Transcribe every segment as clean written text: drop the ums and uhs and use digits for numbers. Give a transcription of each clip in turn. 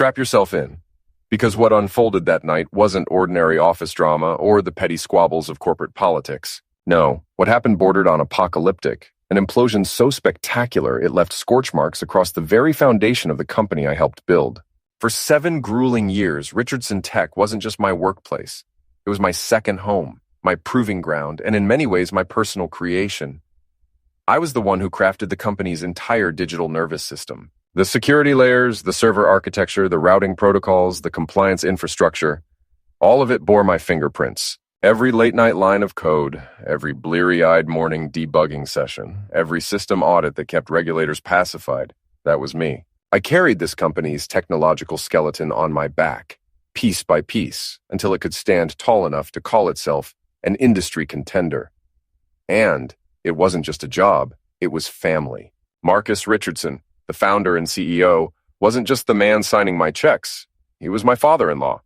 Strap yourself in, because what unfolded that night wasn't ordinary office drama or the petty squabbles of corporate politics. No, what happened bordered on apocalyptic, an implosion so spectacular it left scorch marks across the very foundation of the company I helped build. For 7 grueling years, Richardson Tech wasn't just my workplace. It was my second home, my proving ground, and in many ways my personal creation. I was the one who crafted the company's entire digital nervous system. The security layers, the server architecture, the routing protocols, the compliance infrastructure, all of it bore my fingerprints. Every late-night line of code, every bleary-eyed morning debugging session, every system audit that kept regulators pacified, that was me. I carried this company's technological skeleton on my back, piece by piece, until it could stand tall enough to call itself an industry contender. And it wasn't just a job, it was family. Marcus Richardson, the founder and CEO, wasn't just the man signing my checks. He was my father-in-law.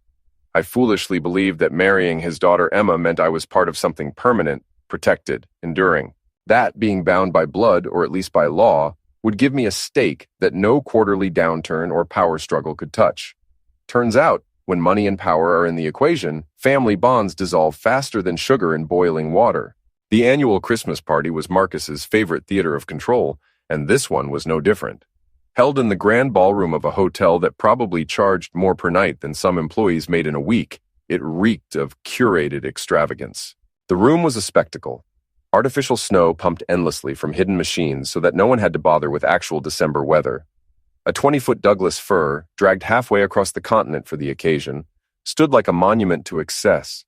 I foolishly believed that marrying his daughter Emma meant I was part of something permanent, protected, enduring. That, being bound by blood, or at least by law, would give me a stake that no quarterly downturn or power struggle could touch. Turns out, when money and power are in the equation, family bonds dissolve faster than sugar in boiling water. The annual Christmas party was Marcus's favorite theater of control, and this one was no different. Held in the grand ballroom of a hotel that probably charged more per night than some employees made in a week, it reeked of curated extravagance. The room was a spectacle. Artificial snow pumped endlessly from hidden machines so that no one had to bother with actual December weather. A 20-foot Douglas fir, dragged halfway across the continent for the occasion, stood like a monument to excess,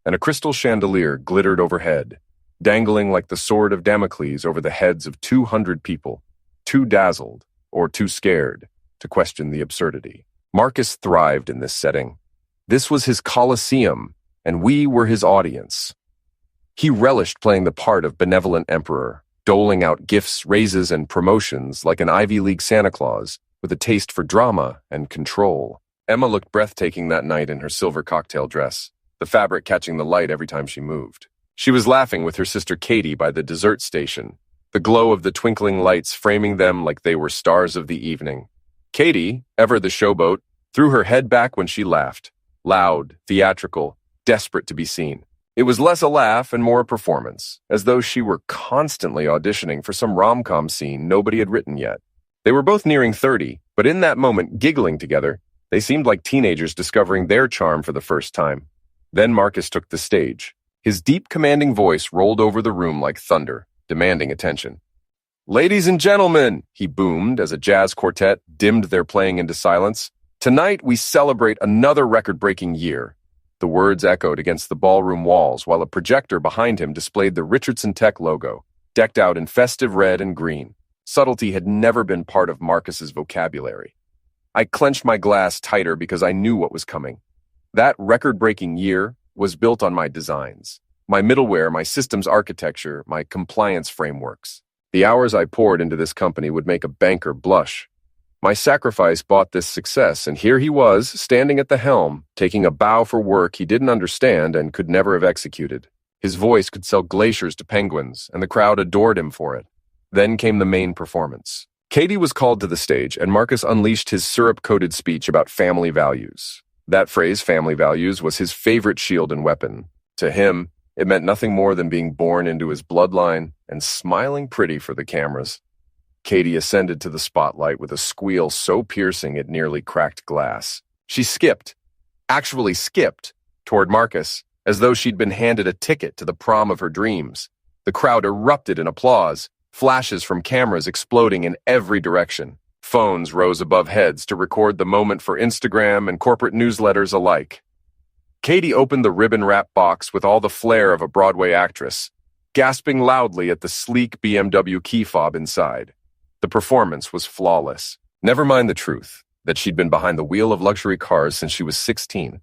and a crystal chandelier glittered overhead, dangling like the sword of Damocles over the heads of 200 people, too dazzled or too scared to question the absurdity. Marcus thrived in this setting. This was his Colosseum, and we were his audience. He relished playing the part of benevolent emperor, doling out gifts, raises, and promotions like an Ivy League Santa Claus with a taste for drama and control. Emma looked breathtaking that night in her silver cocktail dress, the fabric catching the light every time she moved. She was laughing with her sister Katie by the dessert station, the glow of the twinkling lights framing them like they were stars of the evening. Katie, ever the showboat, threw her head back when she laughed, loud, theatrical, desperate to be seen. It was less a laugh and more a performance, as though she were constantly auditioning for some rom-com scene nobody had written yet. They were both nearing 30, but in that moment, giggling together, they seemed like teenagers discovering their charm for the first time. Then Marcus took the stage. His deep, commanding voice rolled over the room like thunder, demanding attention. "Ladies and gentlemen," he boomed as a jazz quartet dimmed their playing into silence, "tonight we celebrate another record-breaking year." The words echoed against the ballroom walls while a projector behind him displayed the Richardson Tech logo, decked out in festive red and green. Subtlety had never been part of Marcus's vocabulary. I clenched my glass tighter because I knew what was coming. That record-breaking year was built on my designs, my middleware, my systems architecture, my compliance frameworks. The hours I poured into this company would make a banker blush. My sacrifice bought this success, and here he was, standing at the helm, taking a bow for work he didn't understand and could never have executed. His voice could sell glaciers to penguins, and the crowd adored him for it. Then came the main performance. Katie was called to the stage, and Marcus unleashed his syrup-coated speech about family values. That phrase, family values, was his favorite shield and weapon. To him, it meant nothing more than being born into his bloodline and smiling pretty for the cameras. Katie ascended to the spotlight with a squeal so piercing it nearly cracked glass. She actually skipped, toward Marcus, as though she'd been handed a ticket to the prom of her dreams. The crowd erupted in applause, flashes from cameras exploding in every direction. Phones rose above heads to record the moment for Instagram and corporate newsletters alike. Katie opened the ribbon-wrapped box with all the flair of a Broadway actress, gasping loudly at the sleek BMW key fob inside. The performance was flawless. Never mind the truth, that she'd been behind the wheel of luxury cars since she was 16.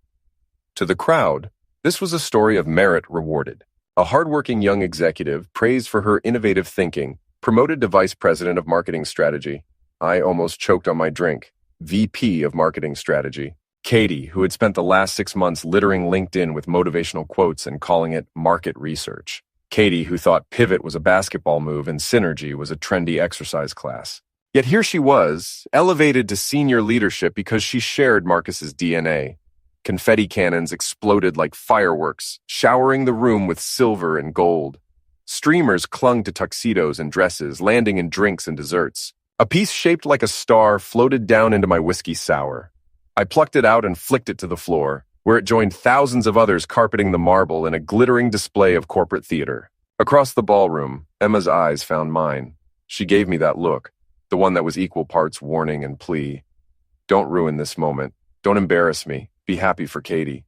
To the crowd, this was a story of merit rewarded. A hardworking young executive praised for her innovative thinking, promoted to vice president of marketing strategy. I almost choked on my drink. VP of marketing strategy. Katie, who had spent the last 6 months littering LinkedIn with motivational quotes and calling it market research. Katie, who thought pivot was a basketball move and synergy was a trendy exercise class. Yet here she was, elevated to senior leadership because she shared Marcus's DNA. Confetti cannons exploded like fireworks, showering the room with silver and gold. Streamers clung to tuxedos and dresses, landing in drinks and desserts. A piece shaped like a star floated down into my whiskey sour. I plucked it out and flicked it to the floor, where it joined thousands of others carpeting the marble in a glittering display of corporate theater. Across the ballroom, Emma's eyes found mine. She gave me that look, the one that was equal parts warning and plea. Don't ruin this moment. Don't embarrass me. Be happy for Katie.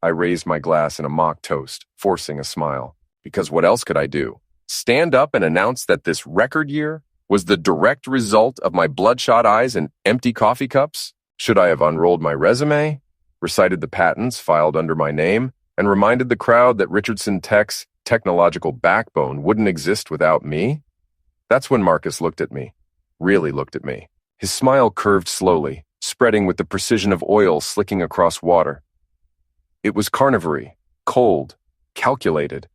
I raised my glass in a mock toast, forcing a smile. Because what else could I do? Stand up and announce that this record year was the direct result of my bloodshot eyes and empty coffee cups? Should I have unrolled my resume, recited the patents filed under my name, and reminded the crowd that Richardson Tech's technological backbone wouldn't exist without me? That's when Marcus looked at me, really looked at me. His smile curved slowly, spreading with the precision of oil slicking across water. It was carnivory, cold, calculated.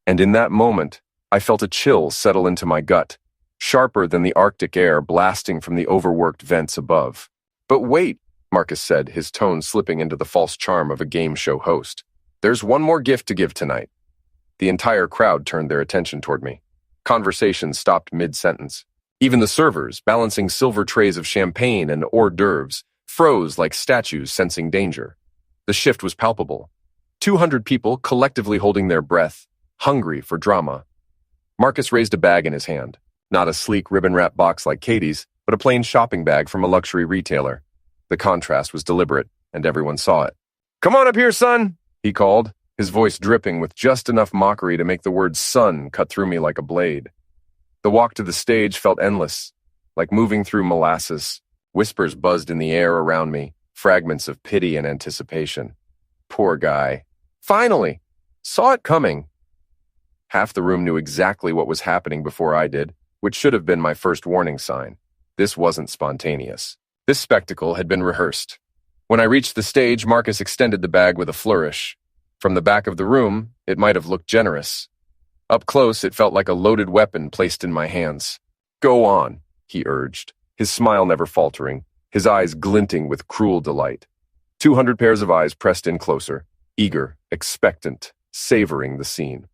And in that moment, I felt a chill settle into my gut, sharper than the Arctic air blasting from the overworked vents above. But wait, Marcus said, his tone slipping into the false charm of a game show host. There's one more gift to give tonight. The entire crowd turned their attention toward me. Conversation stopped mid-sentence. Even the servers, balancing silver trays of champagne and hors d'oeuvres, froze like statues sensing danger. The shift was palpable. 200 people collectively holding their breath, hungry for drama. Marcus raised a bag in his hand. Not a sleek ribbon-wrapped box like Katie's, but a plain shopping bag from a luxury retailer. The contrast was deliberate, and everyone saw it. "Come on up here, son," he called, his voice dripping with just enough mockery to make the word son cut through me like a blade. The walk to the stage felt endless, like moving through molasses. Whispers buzzed in the air around me, fragments of pity and anticipation. Poor guy. Finally! Saw it coming. Half the room knew exactly what was happening before I did, which should have been my first warning sign. This wasn't spontaneous. This spectacle had been rehearsed. When I reached the stage, Marcus extended the bag with a flourish. From the back of the room, it might have looked generous. Up close, it felt like a loaded weapon placed in my hands. "Go on," he urged, his smile never faltering, his eyes glinting with cruel delight. 200 pairs of eyes pressed in closer, eager, expectant, savoring the scene.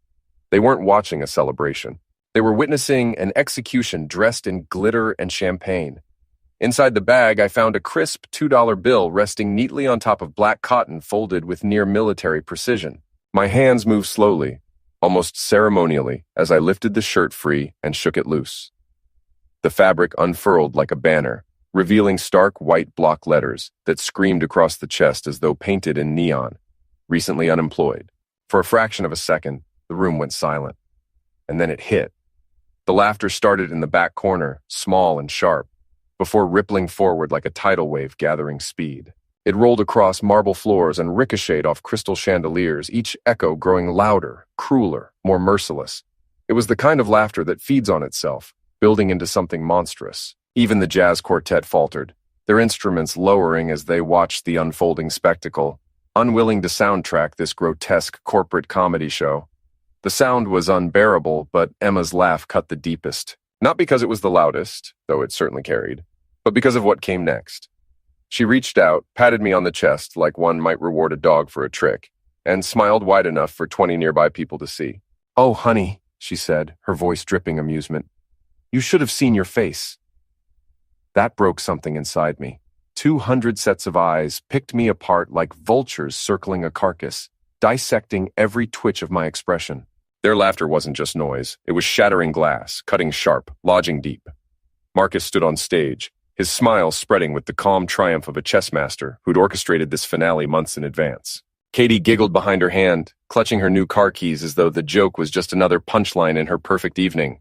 They weren't watching a celebration. They were witnessing an execution dressed in glitter and champagne. Inside the bag, I found a crisp $2 bill resting neatly on top of black cotton folded with near-military precision. My hands moved slowly, almost ceremonially, as I lifted the shirt free and shook it loose. The fabric unfurled like a banner, revealing stark white block letters that screamed across the chest as though painted in neon. Recently unemployed. For a fraction of a second, the room went silent. And then it hit. The laughter started in the back corner, small and sharp, before rippling forward like a tidal wave gathering speed. It rolled across marble floors and ricocheted off crystal chandeliers, each echo growing louder, crueler, more merciless. It was the kind of laughter that feeds on itself, building into something monstrous. Even the jazz quartet faltered, their instruments lowering as they watched the unfolding spectacle, unwilling to soundtrack this grotesque corporate comedy show. The sound was unbearable, but Emma's laugh cut the deepest. Not because it was the loudest, though it certainly carried, but because of what came next. She reached out, patted me on the chest like one might reward a dog for a trick, and smiled wide enough for 20 nearby people to see. "Oh, honey," she said, her voice dripping amusement. "You should have seen your face." That broke something inside me. 200 sets of eyes picked me apart like vultures circling a carcass, dissecting every twitch of my expression. Their laughter wasn't just noise. It was shattering glass, cutting sharp, lodging deep. Marcus stood on stage, his smile spreading with the calm triumph of a chess master who'd orchestrated this finale months in advance. Katie giggled behind her hand, clutching her new car keys as though the joke was just another punchline in her perfect evening.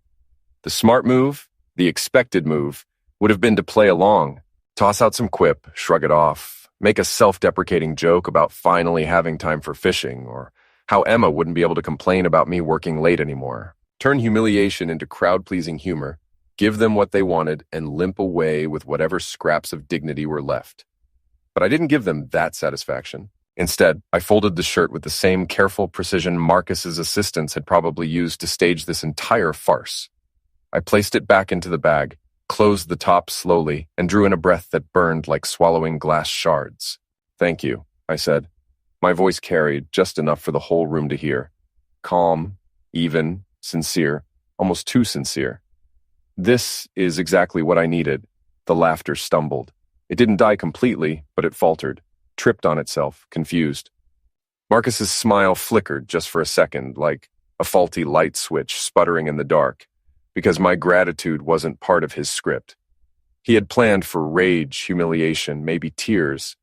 The smart move, the expected move, would have been to play along, toss out some quip, shrug it off, make a self-deprecating joke about finally having time for fishing, or how Emma wouldn't be able to complain about me working late anymore. Turn humiliation into crowd-pleasing humor, give them what they wanted, and limp away with whatever scraps of dignity were left. But I didn't give them that satisfaction. Instead, I folded the shirt with the same careful precision Marcus's assistants had probably used to stage this entire farce. I placed it back into the bag, closed the top slowly, and drew in a breath that burned like swallowing glass shards. "Thank you," I said. My voice carried just enough for the whole room to hear. Calm, even, sincere, almost too sincere. "This is exactly what I needed." The laughter stumbled. It didn't die completely, but it faltered, tripped on itself, confused. Marcus's smile flickered just for a second, like a faulty light switch sputtering in the dark, because my gratitude wasn't part of his script. He had planned for rage, humiliation, maybe tears.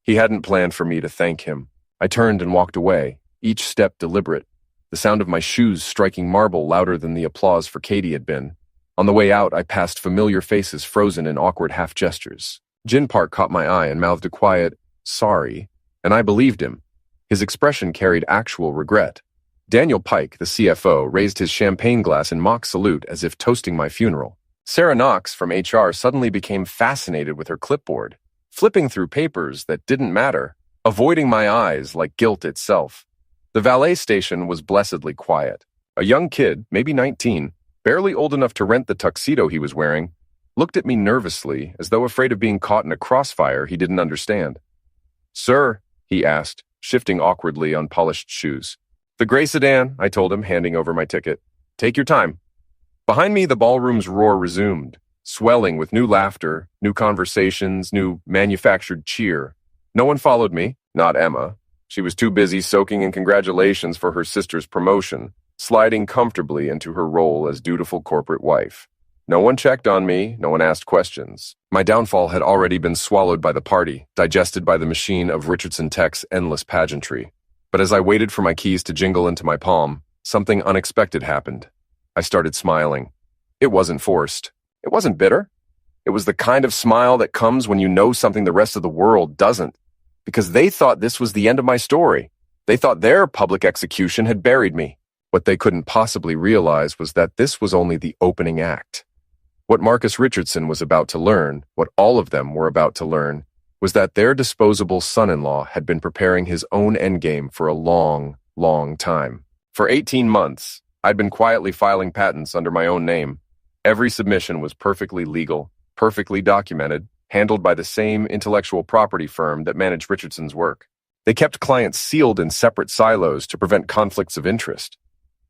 He hadn't planned for me to thank him. I turned and walked away, each step deliberate, the sound of my shoes striking marble louder than the applause for Katie had been. On the way out, I passed familiar faces frozen in awkward half-gestures. Jin Park caught my eye and mouthed a quiet, "Sorry," and I believed him. His expression carried actual regret. Daniel Pike, the CFO, raised his champagne glass in mock salute as if toasting my funeral. Sarah Knox from HR suddenly became fascinated with her clipboard, flipping through papers that didn't matter, avoiding my eyes like guilt itself. The valet station was blessedly quiet. A young kid, maybe 19, barely old enough to rent the tuxedo he was wearing, looked at me nervously as though afraid of being caught in a crossfire he didn't understand. "Sir," he asked, shifting awkwardly on polished shoes. "The gray sedan," I told him, handing over my ticket. "Take your time." Behind me, the ballroom's roar resumed, swelling with new laughter, new conversations, new manufactured cheer. No one followed me, not Emma. She was too busy soaking in congratulations for her sister's promotion, sliding comfortably into her role as dutiful corporate wife. No one checked on me, no one asked questions. My downfall had already been swallowed by the party, digested by the machine of Richardson Tech's endless pageantry. But as I waited for my keys to jingle into my palm, something unexpected happened. I started smiling. It wasn't forced. It wasn't bitter. It was the kind of smile that comes when you know something the rest of the world doesn't. Because they thought this was the end of my story. They thought their public execution had buried me. What they couldn't possibly realize was that this was only the opening act. What Marcus Richardson was about to learn, what all of them were about to learn, was that their disposable son-in-law had been preparing his own endgame for a long, long time. For 18 months, I'd been quietly filing patents under my own name. Every submission was perfectly legal, perfectly documented, handled by the same intellectual property firm that managed Richardson's work. They kept clients sealed in separate silos to prevent conflicts of interest.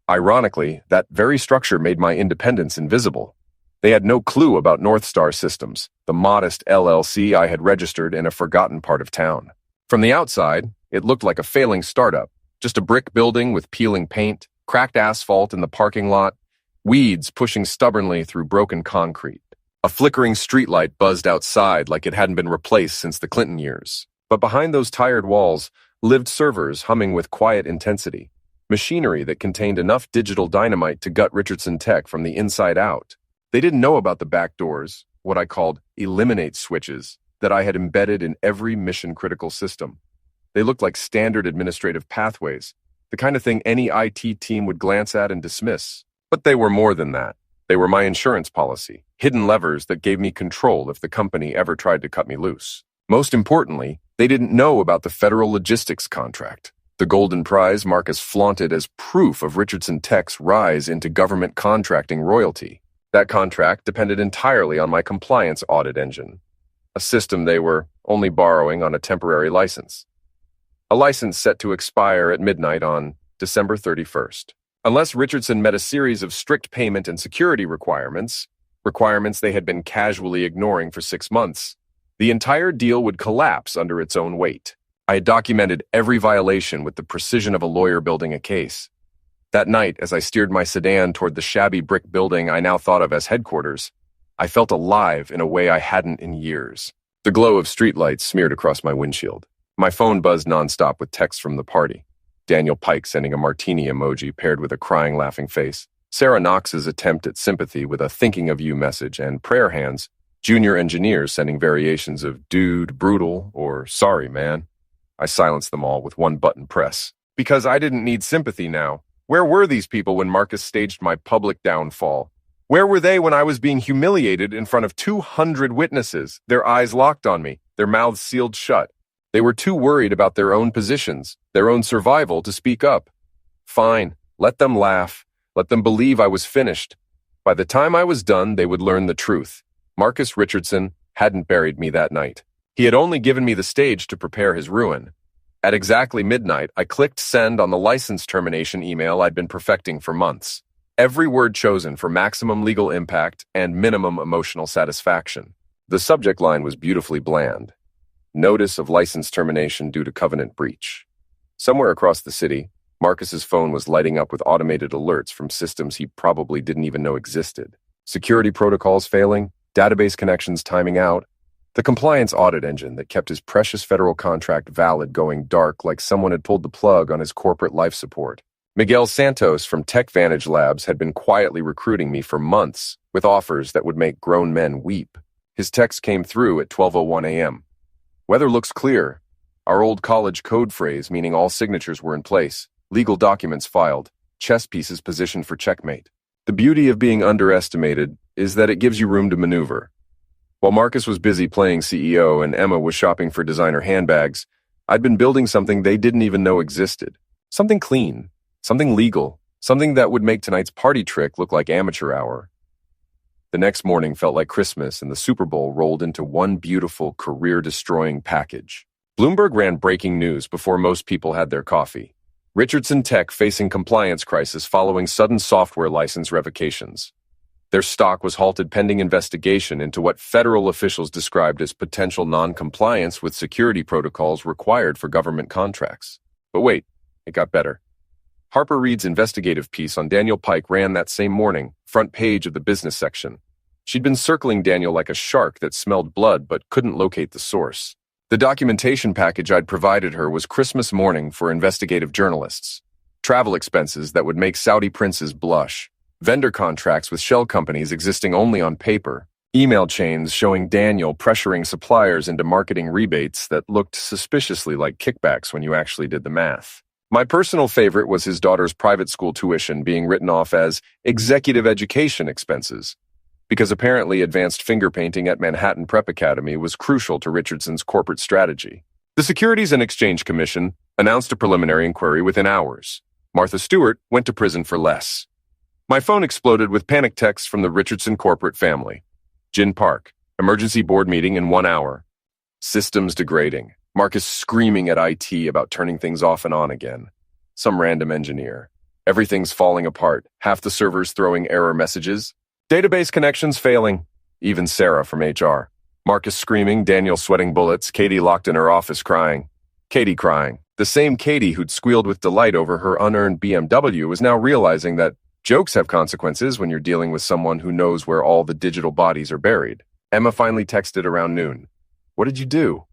Ironically, that very structure made my independence invisible. They had no clue about North Star Systems, the modest LLC I had registered in a forgotten part of town. From the outside, it looked like a failing startup, just a brick building with peeling paint, cracked asphalt in the parking lot, weeds pushing stubbornly through broken concrete. A flickering streetlight buzzed outside like it hadn't been replaced since the Clinton years. But behind those tired walls lived servers humming with quiet intensity, machinery that contained enough digital dynamite to gut Richardson Tech from the inside out. They didn't know about the back doors, what I called eliminate switches, that I had embedded in every mission-critical system. They looked like standard administrative pathways, the kind of thing any IT team would glance at and dismiss. But they were more than that. They were my insurance policy, hidden levers that gave me control if the company ever tried to cut me loose. Most importantly, they didn't know about the federal logistics contract, the golden prize Marcus flaunted as proof of Richardson Tech's rise into government contracting royalty. That contract depended entirely on my compliance audit engine, a system they were only borrowing on a temporary license. A license set to expire at midnight on December 31st. Unless Richardson met a series of strict payment and security requirements they had been casually ignoring for 6 months, the entire deal would collapse under its own weight. I had documented every violation with the precision of a lawyer building a case. That night, as I steered my sedan toward the shabby brick building I now thought of as headquarters, I felt alive in a way I hadn't in years. The glow of streetlights smeared across my windshield. My phone buzzed nonstop with texts from the party. Daniel Pike sending a martini emoji paired with a crying, laughing face. Sarah Knox's attempt at sympathy with a thinking of you message, and prayer hands, junior engineers sending variations of dude, brutal, or sorry, man. I silenced them all with one button press. Because I didn't need sympathy now. Where were these people when Marcus staged my public downfall? Where were they when I was being humiliated in front of 200 witnesses, their eyes locked on me, their mouths sealed shut? They were too worried about their own positions, their own survival to speak up. Fine, let them laugh. Let them believe I was finished. By the time I was done, they would learn the truth. Marcus Richardson hadn't buried me that night. He had only given me the stage to prepare his ruin. At exactly midnight, I clicked send on the license termination email I'd been perfecting for months. Every word chosen for maximum legal impact and minimum emotional satisfaction. The subject line was beautifully bland. Notice of license termination due to covenant breach. Somewhere across the city, Marcus's phone was lighting up with automated alerts from systems he probably didn't even know existed. Security protocols failing, database connections timing out, the compliance audit engine that kept his precious federal contract valid going dark like someone had pulled the plug on his corporate life support. Miguel Santos from Tech Vantage Labs had been quietly recruiting me for months with offers that would make grown men weep. His text came through at 12:01 a.m. Weather looks clear. Our old college code phrase meaning all signatures were in place, legal documents filed, chess pieces positioned for checkmate. The beauty of being underestimated is that it gives you room to maneuver. While Marcus was busy playing CEO and Emma was shopping for designer handbags, I'd been building something they didn't even know existed. Something clean, something legal, something that would make tonight's party trick look like amateur hour. The next morning felt like Christmas and the Super Bowl rolled into one beautiful, career-destroying package. Bloomberg ran breaking news before most people had their coffee. Richardson Tech facing compliance crisis following sudden software license revocations. Their stock was halted pending investigation into what federal officials described as potential non-compliance with security protocols required for government contracts. But wait, it got better. Harper Reid's investigative piece on Daniel Pike ran that same morning, front page of the business section. She'd been circling Daniel like a shark that smelled blood but couldn't locate the source. The documentation package I'd provided her was Christmas morning for investigative journalists. Travel expenses that would make Saudi princes blush. Vendor contracts with shell companies existing only on paper. Email chains showing Daniel pressuring suppliers into marketing rebates that looked suspiciously like kickbacks when you actually did the math. My personal favorite was his daughter's private school tuition being written off as executive education expenses, because apparently advanced finger painting at Manhattan Prep Academy was crucial to Richardson's corporate strategy. The Securities and Exchange Commission announced a preliminary inquiry within hours. Martha Stewart went to prison for less. My phone exploded with panic texts from the Richardson corporate family. Gin Park, emergency board meeting in 1 hour. Systems degrading. Marcus screaming at IT about turning things off and on again. Some random engineer. Everything's falling apart. Half the servers throwing error messages. Database connections failing. Even Sarah from HR. Marcus screaming, Daniel sweating bullets, Katie locked in her office crying. Katie crying. The same Katie who'd squealed with delight over her unearned BMW was now realizing that jokes have consequences when you're dealing with someone who knows where all the digital bodies are buried. Emma finally texted around noon. What did you do?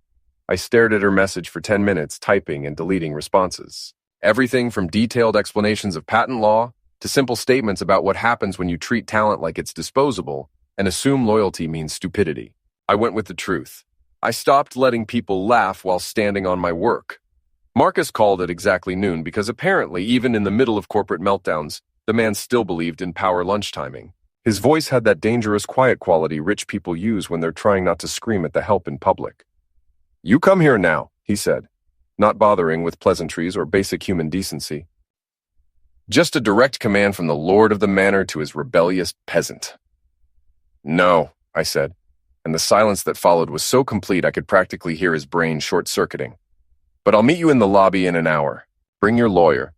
I stared at her message for 10 minutes, typing and deleting responses. Everything from detailed explanations of patent law to simple statements about what happens when you treat talent like it's disposable and assume loyalty means stupidity. I went with the truth. I stopped letting people laugh while standing on my work. Marcus called at exactly noon because apparently, even in the middle of corporate meltdowns, the man still believed in power lunch timing. His voice had that dangerous quiet quality rich people use when they're trying not to scream at the help in public. You come here now, he said, not bothering with pleasantries or basic human decency. Just a direct command from the lord of the manor to his rebellious peasant. No, I said, and the silence that followed was so complete I could practically hear his brain short-circuiting. But I'll meet you in the lobby in an hour. Bring your lawyer.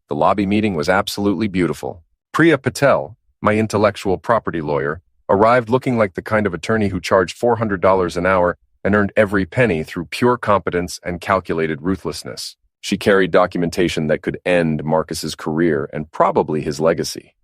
The lobby meeting was absolutely beautiful. Priya Patel, my intellectual property lawyer, arrived looking like the kind of attorney who charged $400 an hour and earned every penny through pure competence and calculated ruthlessness. She carried documentation that could end Marcus's career and probably his legacy.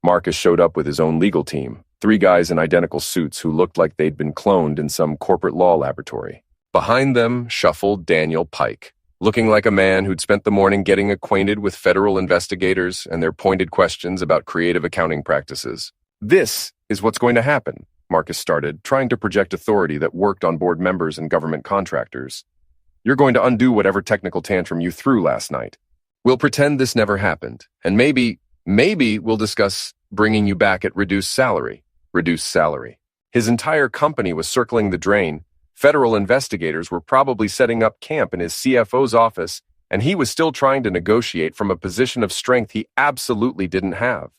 Marcus showed up with his own legal team, 3 guys in identical suits who looked like they'd been cloned in some corporate law laboratory. Behind them shuffled Daniel Pike, looking like a man who'd spent the morning getting acquainted with federal investigators and their pointed questions about creative accounting practices. This is what's going to happen, Marcus started, trying to project authority that worked on board members and government contractors. You're going to undo whatever technical tantrum you threw last night. We'll pretend this never happened, and maybe we'll discuss bringing you back at reduced salary. Reduced salary. His entire company was circling the drain. Federal investigators were probably setting up camp in his CFO's office, and he was still trying to negotiate from a position of strength he absolutely didn't have.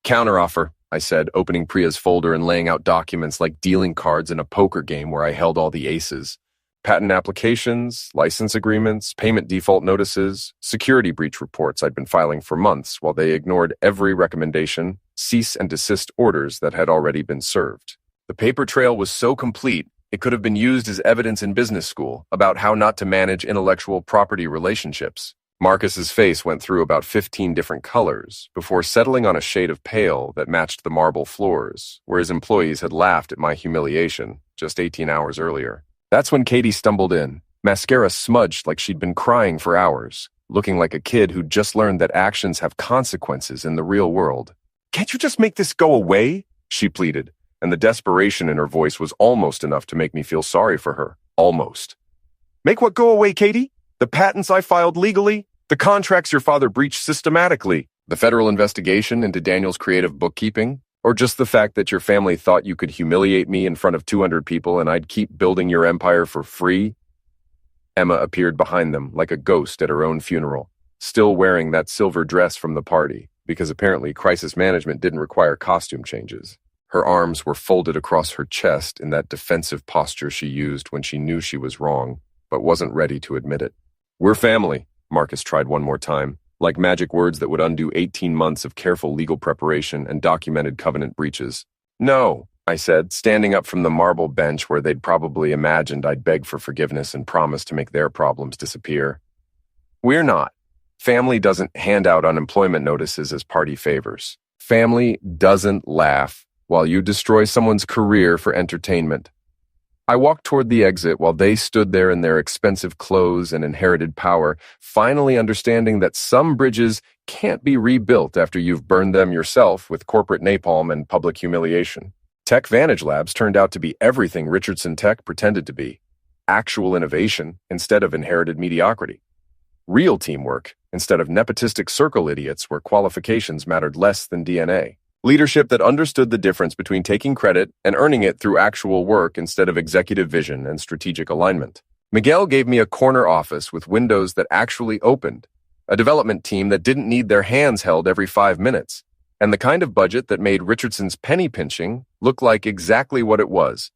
Counteroffer, I said, opening Priya's folder and laying out documents like dealing cards in a poker game where I held all the aces. Patent applications, license agreements, payment default notices, security breach reports I'd been filing for months while they ignored every recommendation, cease and desist orders that had already been served. The paper trail was so complete, it could have been used as evidence in business school about how not to manage intellectual property relationships. Marcus's face went through about 15 different colors before settling on a shade of pale that matched the marble floors, where his employees had laughed at my humiliation just 18 hours earlier. That's when Katie stumbled in, mascara smudged like she'd been crying for hours, looking like a kid who'd just learned that actions have consequences in the real world. "Can't you just make this go away?" she pleaded, and the desperation in her voice was almost enough to make me feel sorry for her. Almost. "Make what go away, Katie? The patents I filed legally? The contracts your father breached systematically? The federal investigation into Daniel's creative bookkeeping? Or just the fact that your family thought you could humiliate me in front of 200 people and I'd keep building your empire for free?" Emma appeared behind them like a ghost at her own funeral, still wearing that silver dress from the party, because apparently crisis management didn't require costume changes. Her arms were folded across her chest in that defensive posture she used when she knew she was wrong, but wasn't ready to admit it. "We're family," Marcus tried one more time, like magic words that would undo 18 months of careful legal preparation and documented covenant breaches. "No," I said, standing up from the marble bench where they'd probably imagined I'd beg for forgiveness and promise to make their problems disappear. "We're not. Family doesn't hand out unemployment notices as party favors. Family doesn't laugh while you destroy someone's career for entertainment." I walked toward the exit while they stood there in their expensive clothes and inherited power, finally understanding that some bridges can't be rebuilt after you've burned them yourself with corporate napalm and public humiliation. Tech Vantage Labs turned out to be everything Richardson Tech pretended to be. Actual innovation instead of inherited mediocrity. Real teamwork instead of nepotistic circle idiots where qualifications mattered less than DNA. Leadership that understood the difference between taking credit and earning it through actual work instead of executive vision and strategic alignment. Miguel gave me a corner office with windows that actually opened, a development team that didn't need their hands held every 5 minutes, and the kind of budget that made Richardson's penny pinching look like exactly what it was: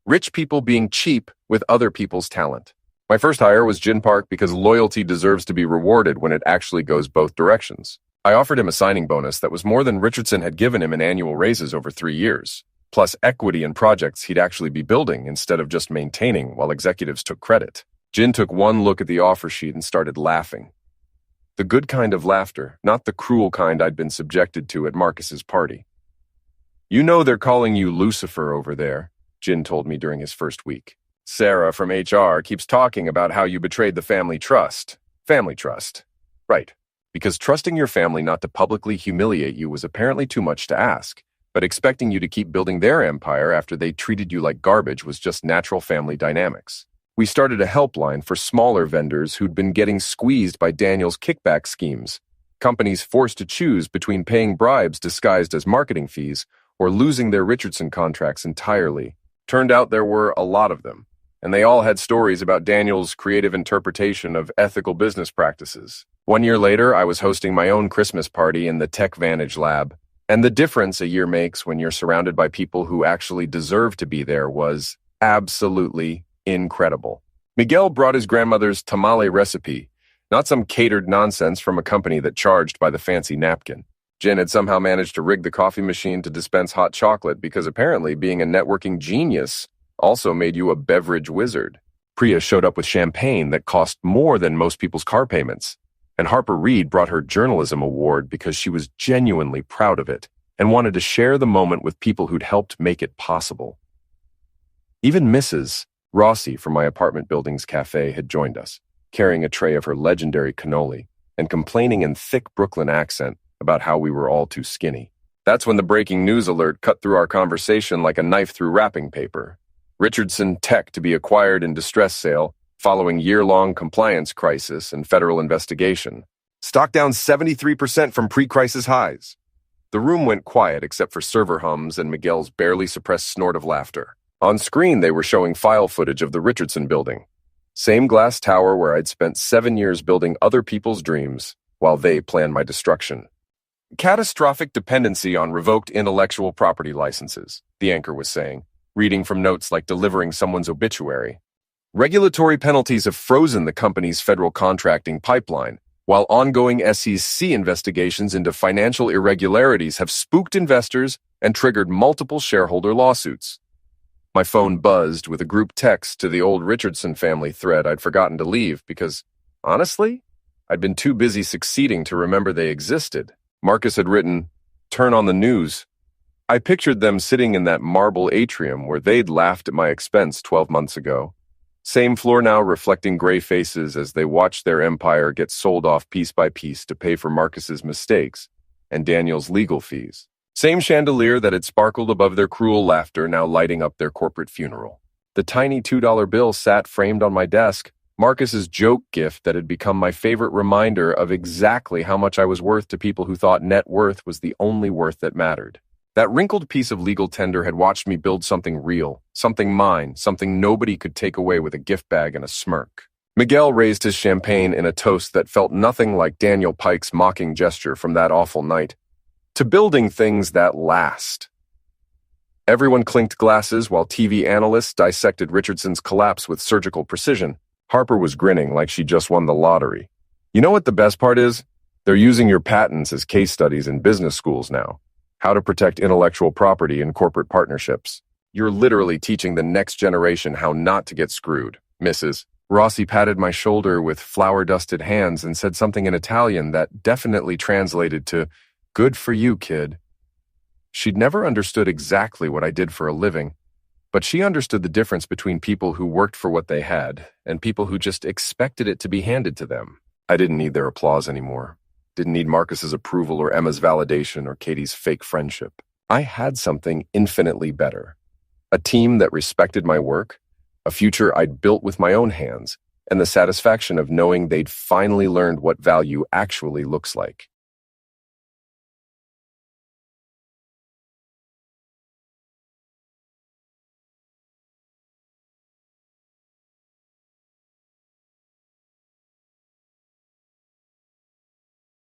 rich people being cheap with other people's talent. My first hire was Gin Park because loyalty deserves to be rewarded when it actually goes both directions. I offered him a signing bonus that was more than Richardson had given him in annual raises over 3 years, plus equity in projects he'd actually be building instead of just maintaining while executives took credit. Jin took one look at the offer sheet and started laughing. The good kind of laughter, not the cruel kind I'd been subjected to at Marcus's party. "You know they're calling you Lucifer over there," Jin told me during his first week. "Sarah from HR keeps talking about how you betrayed the family trust." Family trust. Right. Because trusting your family not to publicly humiliate you was apparently too much to ask, but expecting you to keep building their empire after they treated you like garbage was just natural family dynamics. We started a helpline for smaller vendors who'd been getting squeezed by Daniel's kickback schemes, companies forced to choose between paying bribes disguised as marketing fees or losing their Richardson contracts entirely. Turned out there were a lot of them, and they all had stories about Daniel's creative interpretation of ethical business practices. 1 year later, I was hosting my own Christmas party in the Tech Vantage Lab, and the difference a year makes when you're surrounded by people who actually deserve to be there was absolutely incredible. Miguel brought his grandmother's tamale recipe, not some catered nonsense from a company that charged by the fancy napkin. Jen had somehow managed to rig the coffee machine to dispense hot chocolate because apparently being a networking genius also made you a beverage wizard. Priya showed up with champagne that cost more than most people's car payments. And Harper Reed brought her journalism award because she was genuinely proud of it and wanted to share the moment with people who'd helped make it possible. Even Mrs. Rossi from my apartment building's cafe had joined us, carrying a tray of her legendary cannoli and complaining in thick Brooklyn accent about how we were all too skinny. That's when the breaking news alert cut through our conversation like a knife through wrapping paper. Richardson Tech to be acquired in distress sale, following year-long compliance crisis and federal investigation. Stock down 73% from pre-crisis highs. The room went quiet except for server hums and Miguel's barely suppressed snort of laughter. On screen, they were showing file footage of the Richardson building. Same glass tower where I'd spent 7 years building other people's dreams while they planned my destruction. Catastrophic dependency on revoked intellectual property licenses, the anchor was saying, reading from notes like delivering someone's obituary. Regulatory penalties have frozen the company's federal contracting pipeline, while ongoing SEC investigations into financial irregularities have spooked investors and triggered multiple shareholder lawsuits. My phone buzzed with a group text to the old Richardson family thread I'd forgotten to leave because, honestly, I'd been too busy succeeding to remember they existed. Marcus had written, "Turn on the news." I pictured them sitting in that marble atrium where they'd laughed at my expense 12 months ago. Same floor now, reflecting gray faces as they watched their empire get sold off piece by piece to pay for Marcus's mistakes and Daniel's legal fees. Same chandelier that had sparkled above their cruel laughter now lighting up their corporate funeral. The tiny $2 bill sat framed on my desk, Marcus's joke gift that had become my favorite reminder of exactly how much I was worth to people who thought net worth was the only worth that mattered. That wrinkled piece of legal tender had watched me build something real, something mine, something nobody could take away with a gift bag and a smirk. Miguel raised his champagne in a toast that felt nothing like Daniel Pike's mocking gesture from that awful night. To building things that last. Everyone clinked glasses while TV analysts dissected Richardson's collapse with surgical precision. Harper was grinning like she just won the lottery. You know what the best part is? They're using your patents as case studies in business schools now. How to protect intellectual property in corporate partnerships. You're literally teaching the next generation how not to get screwed, Mrs. Rossi patted my shoulder with flour-dusted hands and said something in Italian that definitely translated to, "Good for you, kid." She'd never understood exactly what I did for a living, but she understood the difference between people who worked for what they had and people who just expected it to be handed to them. I didn't need their applause anymore. Didn't need Marcus's approval or Emma's validation or Katie's fake friendship. I had something infinitely better. A team that respected my work, a future I'd built with my own hands, and the satisfaction of knowing they'd finally learned what value actually looks like.